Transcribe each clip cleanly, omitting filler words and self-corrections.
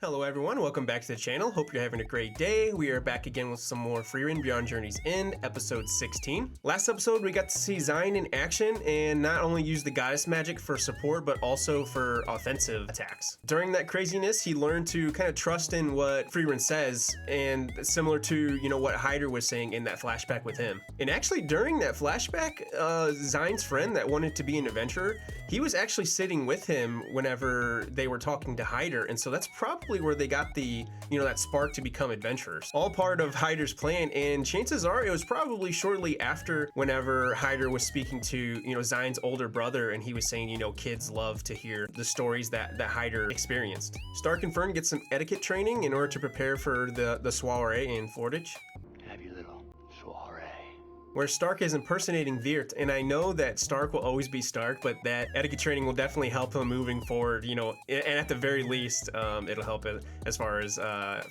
Hello everyone, welcome back to the channel. Hope you're having a great day. We are back again with some more Frieren Beyond Journey's End, episode 16. Last episode we got to see Sein in action and not only use the goddess magic for support, but also for offensive attacks. During that craziness, he learned to kind of trust in what Frieren says, and similar to, what Hyder was saying in that flashback with him. And actually during that flashback, Sein's friend that wanted to be an adventurer, he was actually sitting with him whenever they were talking to Hyder, and so that's probably where they got the, that spark to become adventurers. All part of Hyder's plan, and chances are it was probably shortly after whenever Hyder was speaking to, Sein's older brother, and he was saying, kids love to hear the stories that Hyder experienced. Stark and Fern get some etiquette training in order to prepare for the soiree in Fordage. Have your little soiree. Where Stark is impersonating Virt, and I know that Stark will always be Stark, but that etiquette training will definitely help him moving forward, and at the very least, it'll help it as far as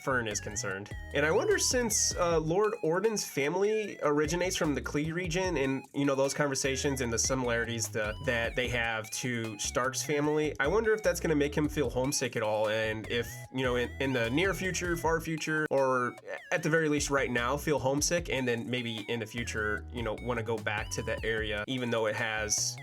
Fern is concerned. And I wonder, since Lord Orden's family originates from the Klee region, and, those conversations and the similarities that they have to Stark's family, I wonder if that's going to make him feel homesick at all, and if, in the near future, far future, or at the very least right now, feel homesick, and then maybe in the future, want to go back to that area, even though it has,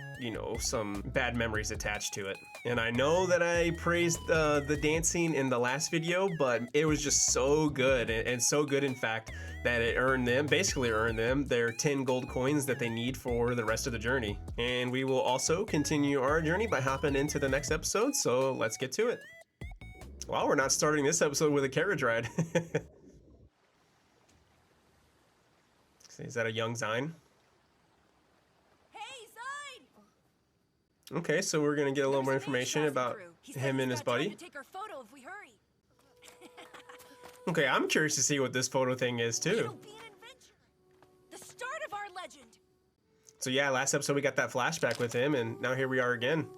some bad memories attached to it. And I know that I praised the dancing in the last video, but it was just so good, and so good, in fact, that it basically earned them their 10 gold coins that they need for the rest of the journey. And we will also continue our journey by hopping into the next episode, so let's get to it. Well, we're not starting this episode with a carriage ride. Is that a young Sein? Hey, Sein! Okay, so we're gonna get a little more information about him and his buddy. Take our photo if we hurry. Okay, I'm curious to see what this photo thing is too. It'll be an adventure. The start of our legend. So yeah, last episode we got that flashback with him, and now here we are again.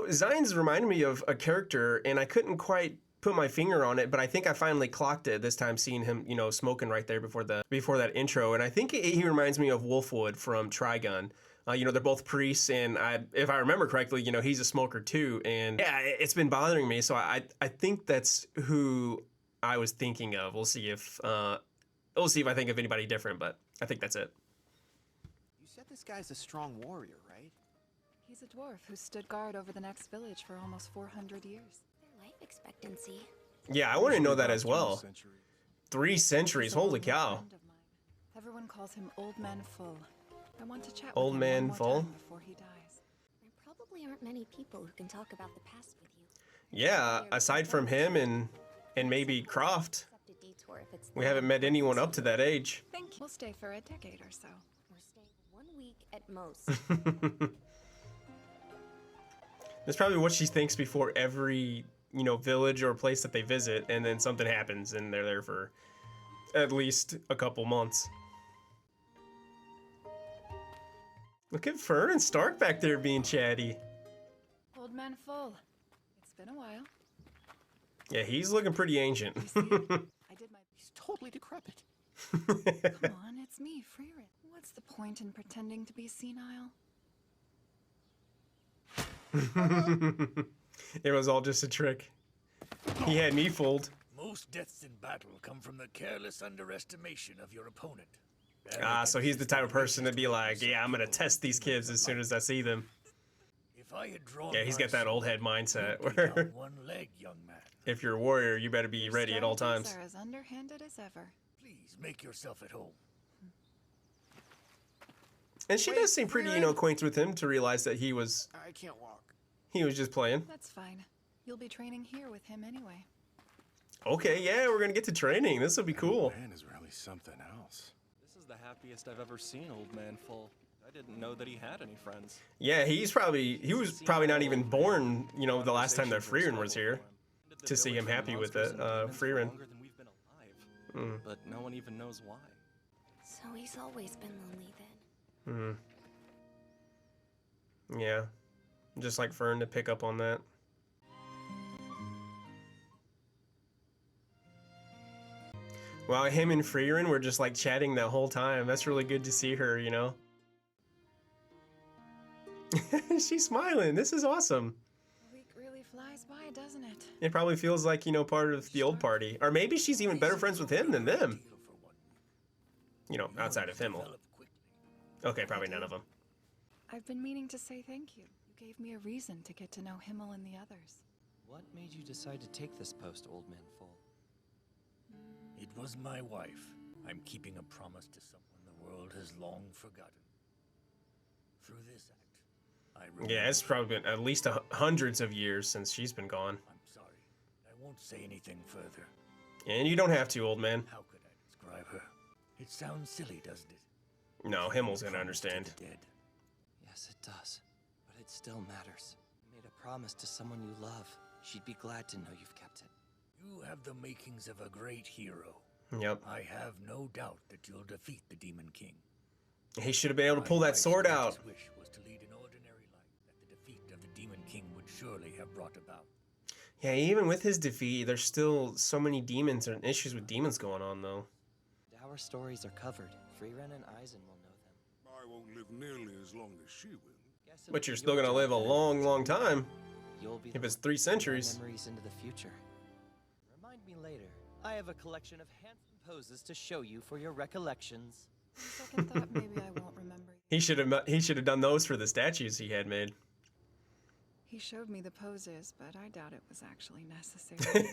Sein's reminded me of a character, and I couldn't quite put my finger on it, but I think I finally clocked it this time, seeing him, smoking right there before that intro. And I think he reminds me of Wolfwood from Trigun. They're both priests, and if I remember correctly, he's a smoker too. And yeah, it's been bothering me, so I think that's who I was thinking of. We'll see if I think of anybody different, but I think that's it. You said this guy's a strong warrior, right? He's a dwarf who stood guard over the next village for almost 400 years. Life expectancy. Yeah, I want to know that as well. 3 centuries, holy cow. Everyone calls him Old Man Full. I want to chat with Old him Man one more Full? time before he dies. There probably aren't many people who can talk about the past with you. Yeah, aside from him and maybe Croft, Accept a detour if it's we haven't met anyone up to that age. Think we'll stay for a decade or so. Or stay 1 week at most. That's probably what she thinks before every, village or place that they visit, and then something happens and they're there for at least a couple months. Look at Fern and Stark back there being chatty. Old Man Full. It's been a while. Yeah, he's looking pretty ancient. I did my... He's totally decrepit. Come on, it's me, Frieren. What's the point in pretending to be senile? It was all just a trick. He had me fooled. Most deaths in battle come from the careless underestimation of your opponent. So he's the type of person to be like, yeah, I'm gonna test these kids as soon as I see them. If I had drawn Yeah, he's got that old head mindset you'd be where down one leg, young man. if you're a warrior, you better be ready at all times. Strategies are as underhanded as ever. Please make yourself at home. And she does seem pretty, acquainted with him to realize that he was I can't walk. just playing. That's fine. You'll be training here with him anyway. Okay, yeah, we're gonna get to training. This will be cool. Man is really something else. This is the happiest I've ever seen Old Man Full. I didn't know that he had any friends. Yeah, he was probably not even born, the last time that Frieren was here. To see him happy with it, Frieren. Longer than we've been alive, but no one even knows why. So he's always been lonely then. Yeah, just like Fern to pick up on that. Wow, him and Frieren were just like chatting that whole time. That's really good to see her, She's smiling. This is awesome. A week really flies by, doesn't it? It probably feels like, you know, part of the old party. Or maybe she's even better friends with him than them. You know, outside of Himmel. Okay, probably none of them. I've been meaning to say thank you. You gave me a reason to get to know Himmel and the others. What made you decide to take this post, Old Man Full? It was my wife. I'm keeping a promise to someone the world has long forgotten. Through this act, I remember. Yeah, it's probably been at least hundreds of years since she's been gone. I'm sorry. I won't say anything further. And you don't have to, old man. How could I describe her? It sounds silly, doesn't it? No, Himmel's gonna understand. Dead. Yes, it does. But it still matters. You made a promise to someone you love. She'd be glad to know you've kept it. You have the makings of a great hero. Yep. I have no doubt that you'll defeat the Demon King. He should have been able to pull My that sword wife's out. greatest wish was to lead an ordinary life that the defeat of the Demon King would surely have brought about. Yeah, even with his defeat, there's still so many demons and issues with demons going on, though. Our stories are covered. Frieren and Eisen will know them. I won't live nearly as long as she will. Guess it'll But be you're still your gonna live a turn. long, long time. You'll be If the it's one 3 to carry centuries. memories into the future. Remind me later. I have a collection of handsome poses to show you for your recollections. On second thought, maybe I won't remember. He should have done those for the statues he had made. He showed me the poses, but I doubt it was actually necessary.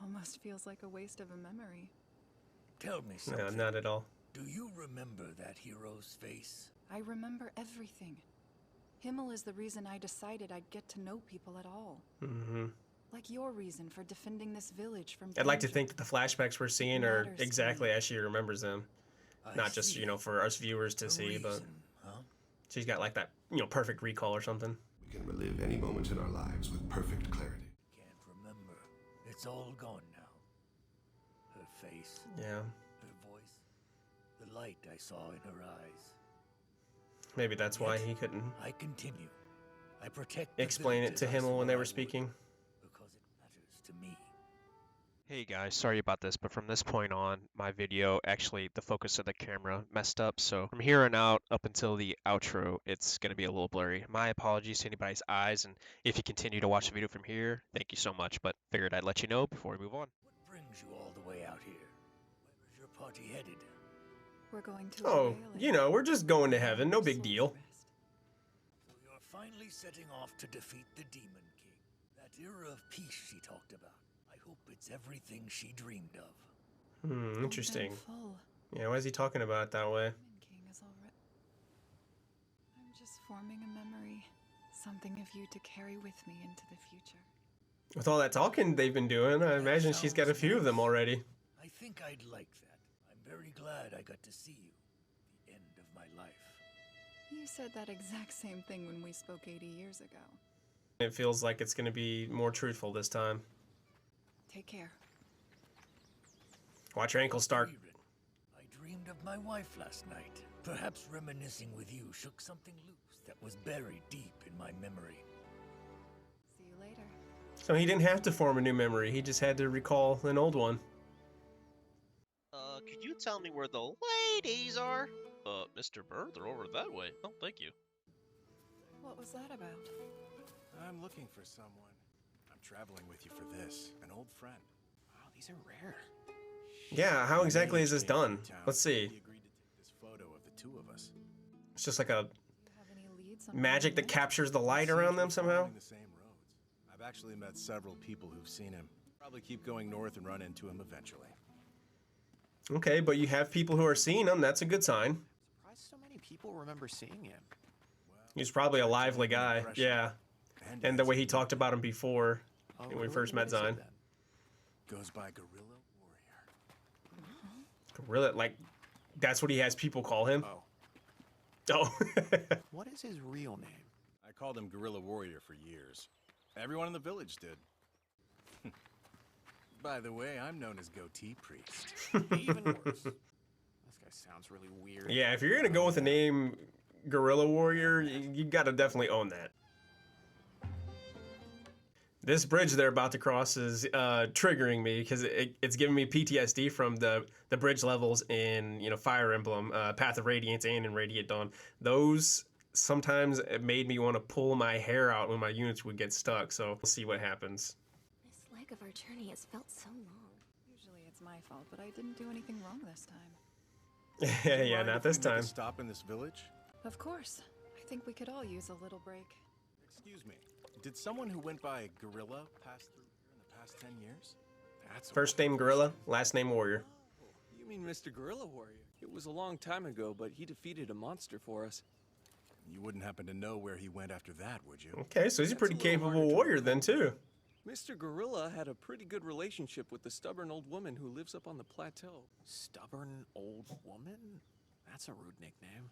Almost feels like a waste of a memory. Tell me something. No, not at all. Do you remember that hero's face? I remember everything. Himmel is the reason I decided I'd get to know people at all. Hmm. Like your reason for defending this village from I'd like to danger. think that the flashbacks we're seeing are Matters to exactly me. as she remembers them. I Not just, see. you know, for us viewers to A see, but reason, huh? she's got like that, you know, perfect recall or something. We can relive any moment in our lives with perfect clarity. Can't remember. It's all gone now. Her face, Yeah. her voice, the light I saw in her eyes. Maybe that's why he couldn't I continue. I protect the explain it village to as I Himmel when they swore I were would, speaking. because it matters to me. Hey guys, sorry about this, but from this point on, my video, actually the focus of the camera messed up, so from here on out, up until the outro, it's going to be a little blurry. My apologies to anybody's eyes, and if you continue to watch the video from here, thank you so much, but figured I'd let you know before we move on. What brings you all the way out here? Where is your party headed? We're going to. Oh, a whaling. you know, we're just going to heaven, no big deal. So you're finally setting off to defeat the Demon King. That era of peace she talked about. I hope it's everything she dreamed of. Interesting. Full. Yeah, why is he talking about it that way? Demon King is already. I'm just forming a memory, something of you to carry with me into the future. With all that talking they've been doing, I imagine she's got a few of them already. I think I'd like that. I'm very glad I got to see you. The end of my life. You said that exact same thing when we spoke 80 years ago. It feels like it's going to be more truthful this time. Take care. Watch your ankles, Stark. Frieren, I dreamed of my wife last night. Perhaps reminiscing with you shook something loose that was buried deep in my memory. See you later. So he didn't have to form a new memory, he just had to recall an old one. Could you tell me where the ladies are? Mr. Bird, they're over that way. Oh, thank you. What was that about? I'm looking for someone. I'm traveling with you for this. An old friend. Wow, these are rare. Yeah, how exactly is this Came done? through town. Let's see. He agreed to take this photo of the two of us. It's just like a Do you have any leads on magic that Frieren? captures the light Seems around them we're somehow. following the same roads. I've actually met several people who've seen him. Probably keep going north and run into him eventually. Okay, but you have people who are seeing him, that's a good sign. Surprised so many people remember seeing him. He's probably a lively guy, Impression. yeah. And the way he talked about him before, Oh, when we really? first What met is it Sein. then? Goes by Gorilla Warrior. Really, like, that's what he has people call him? Oh, Oh. what is his real name? I called him Gorilla Warrior for years. Everyone in the village did. By the way, I'm known as Goatee Priest. Even worse. This guy sounds really weird. Yeah, if you're gonna go with the name Gorilla Warrior, you gotta definitely own that. This bridge they're about to cross is triggering me because it's giving me PTSD from the bridge levels in, you know, Fire Emblem, Path of Radiance, and in Radiant Dawn. Those sometimes it made me want to pull my hair out when my units would get stuck. So we'll see what happens. This leg of our journey has felt so long. Usually it's my fault, but I didn't do anything wrong this time. Yeah, not this time. Stop in this village? Of course. I think we could all use a little break. Excuse me. Did someone who went by Gorilla pass through here in the past 10 years? That's First name Gorilla, last name Warrior. You mean Mr. Gorilla Warrior? It was a long time ago, but he defeated a monster for us. You wouldn't happen to know where he went after that, would you? Okay, so he's a pretty capable warrior then too. Mr. Gorilla had a pretty good relationship with the stubborn old woman who lives up on the plateau. Stubborn old woman? That's a rude nickname.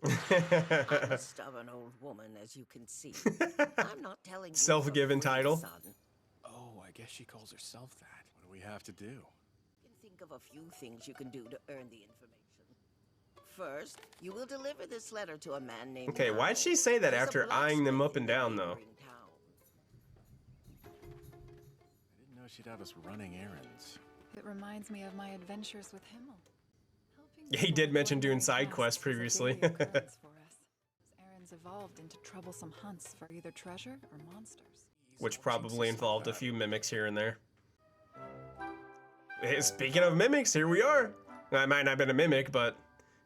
I'm a stubborn old woman, as you can see. I'm not telling you. Self-given title. Son. Oh, I guess she calls herself that. What do we have to do? You can think of a few things you can do to earn the information. First, you will deliver this letter to a man named Okay, why'd she say that after eyeing them up and down though? I didn't know she'd have us running errands. It reminds me of my adventures with Himmel. Helping Yeah, he people did mention with doing ordinary side tasks quests is a previously. daily occurrence for us. Those errands evolved into troublesome hunts for either treasure or monsters. Which probably involved a few mimics here and there. Hey, speaking of mimics, here we are. It might not have been a mimic, but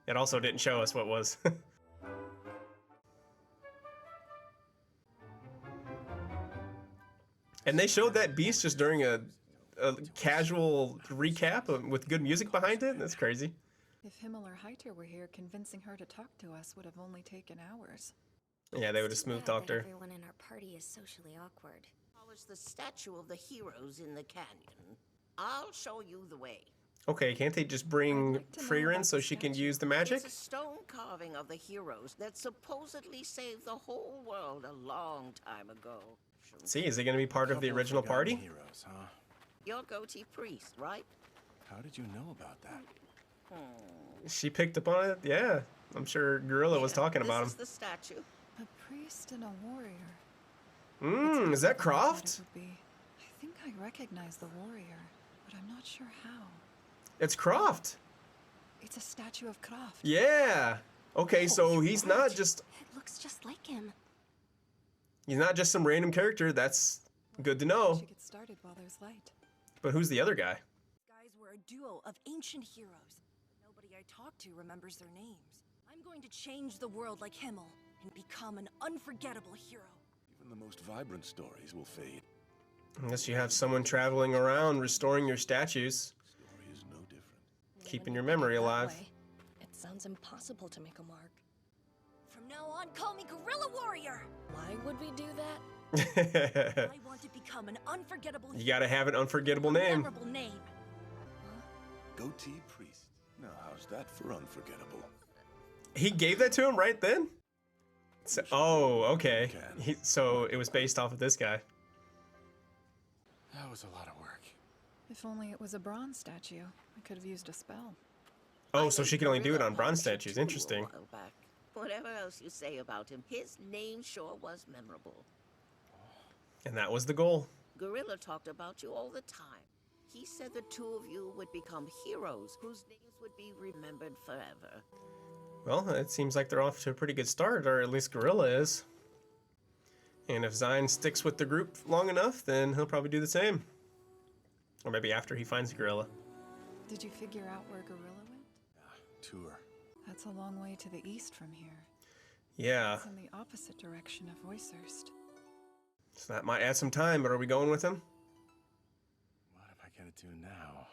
it also didn't show us what was. And they showed that beast just during a casual recap with good music behind it. That's crazy. If Himmel or Heiter were here, convincing her to talk to us would have only taken hours. Yeah, they would have smooth talked her. Everyone in our party is socially awkward. Polish the statue of the heroes in the canyon. I'll show you the way. Okay, can't they just bring Frieren so she can use the magic? It's a stone carving of the heroes that supposedly saved the whole world a long time ago. See, is it going to be part of the original party? Heroes, huh? You're goatee priest, right? How did you know about that? She picked up on it? Yeah, I'm sure Gorilla was talking about him. This is the statue. A priest and a warrior. Is that Croft? I think I recognize the warrior, but I'm not sure how. It's Croft. It's a statue of Croft. Yeah. Okay, so he's not just... It looks just like him. He's not just some random character. That's good to know. We should get started while there's light. But who's the other guy? Guys were a duo of ancient heroes. Nobody I talk to remembers their names. I'm going to change the world like Himmel and become an unforgettable hero. Even the most vibrant stories will fade. Unless you have someone traveling around restoring your statues. Story is no different. Keeping your memory alive. It sounds impossible to make a mark. From now on, call me Gorilla Warrior. Why would we do that? I want to become an unforgettable hero. You gotta have an unforgettable name. Memorable name. Goatee priest. Now how's that for unforgettable? He gave that to him right then? So, oh, okay. So it was based off of this guy. That was a lot of work. If only it was a bronze statue. I could have used a spell. Oh, so she can only do it on bronze statues. Interesting. A while back. Whatever else you say about him, his name sure was memorable. And that was the goal. Gorilla talked about you all the time. He said the two of you would become heroes whose names would be remembered forever. Well, it seems like they're off to a pretty good start, or at least Gorilla is. And if Sein sticks with the group long enough, then he'll probably do the same. Or maybe after he finds Gorilla. Did you figure out where Gorilla went? Tour. That's a long way to the east from here. Yeah. It's in the opposite direction of Voicerst. So that might add some time, but are we going with him? What am I gonna do now?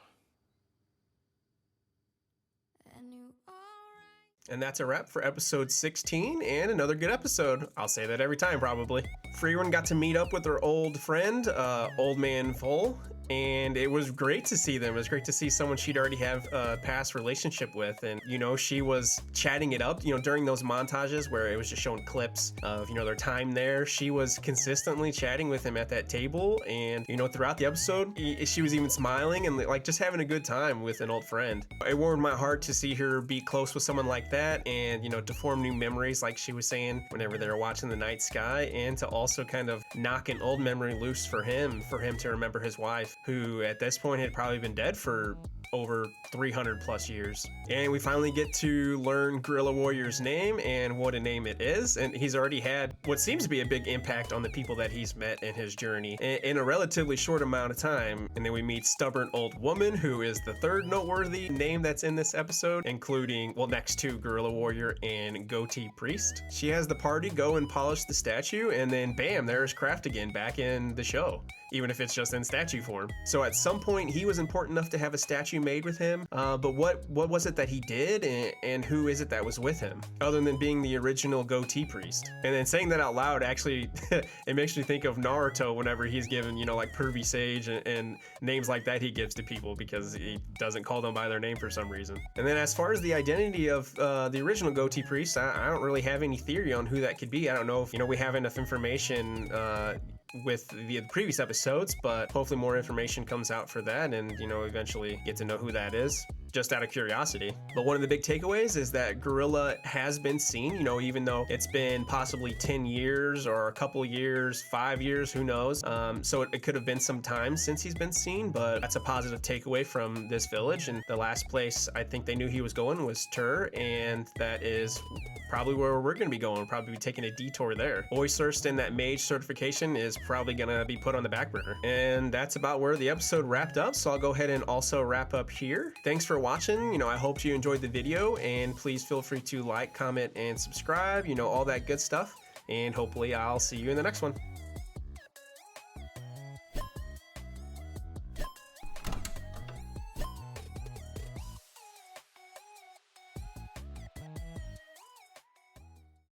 And that's a wrap for episode 16, and another good episode. I'll say that every time, probably. Frieren got to meet up with her old friend, Old Man Vol, and it was great to see them. It was great to see someone she'd already have a past relationship with, and, you know, she was chatting it up, you know, during those montages where it was just showing clips of, you know, their time there. She was consistently chatting with him at that table, and, you know, throughout the episode, she was even smiling and, like, just having a good time with an old friend. It warmed my heart to see her be close with someone like that, and, you know, to form new memories, like she was saying, whenever they were watching the night sky, and to also kind of knock an old memory loose for him to remember his wife, who at this point had probably been dead for over 300 plus years. And we finally get to learn Guerrilla Warrior's name and what a name it is. And he's already had what seems to be a big impact on the people that he's met in his journey in a relatively short amount of time. And then we meet Stubborn Old Woman, who is the third noteworthy name that's in this episode, including, well, next to Guerrilla Warrior and Goatee Priest. She has the party go and polish the statue, and then bam, there's Kraft again back in the show, even if it's just in statue form. So at some point he was important enough to have a statue made with him, but what was it that he did, and who is it that was with him, other than being the original Goatee Priest? And then saying that out loud, actually, it makes me think of Naruto whenever he's given, you know, like Pervy Sage and names like that he gives to people, because he doesn't call them by their name for some reason. And then as far as the identity of the original Goatee Priest, I don't really have any theory on who that could be. I don't know if, you know, we have enough information with the previous episodes, but hopefully more information comes out for that, and, you know, eventually get to know who that is, just out of curiosity. But one of the big takeaways is that Guerrilla has been seen, you know, even though it's been possibly 10 years or a couple years, 5 years, who knows. So it could have been some time since he's been seen, but that's a positive takeaway from this village. And the last place I think they knew he was going was Tur, and that is probably where we're going to be going. Probably be taking a detour there. Oysterst and that mage certification is probably going to be put on the back burner. And that's about where the episode wrapped up, so I'll go ahead and also wrap up here. Thanks for watching. You know, I hope you enjoyed the video, and please feel free to like, comment, and subscribe, you know, all that good stuff. And hopefully I'll see you in the next one.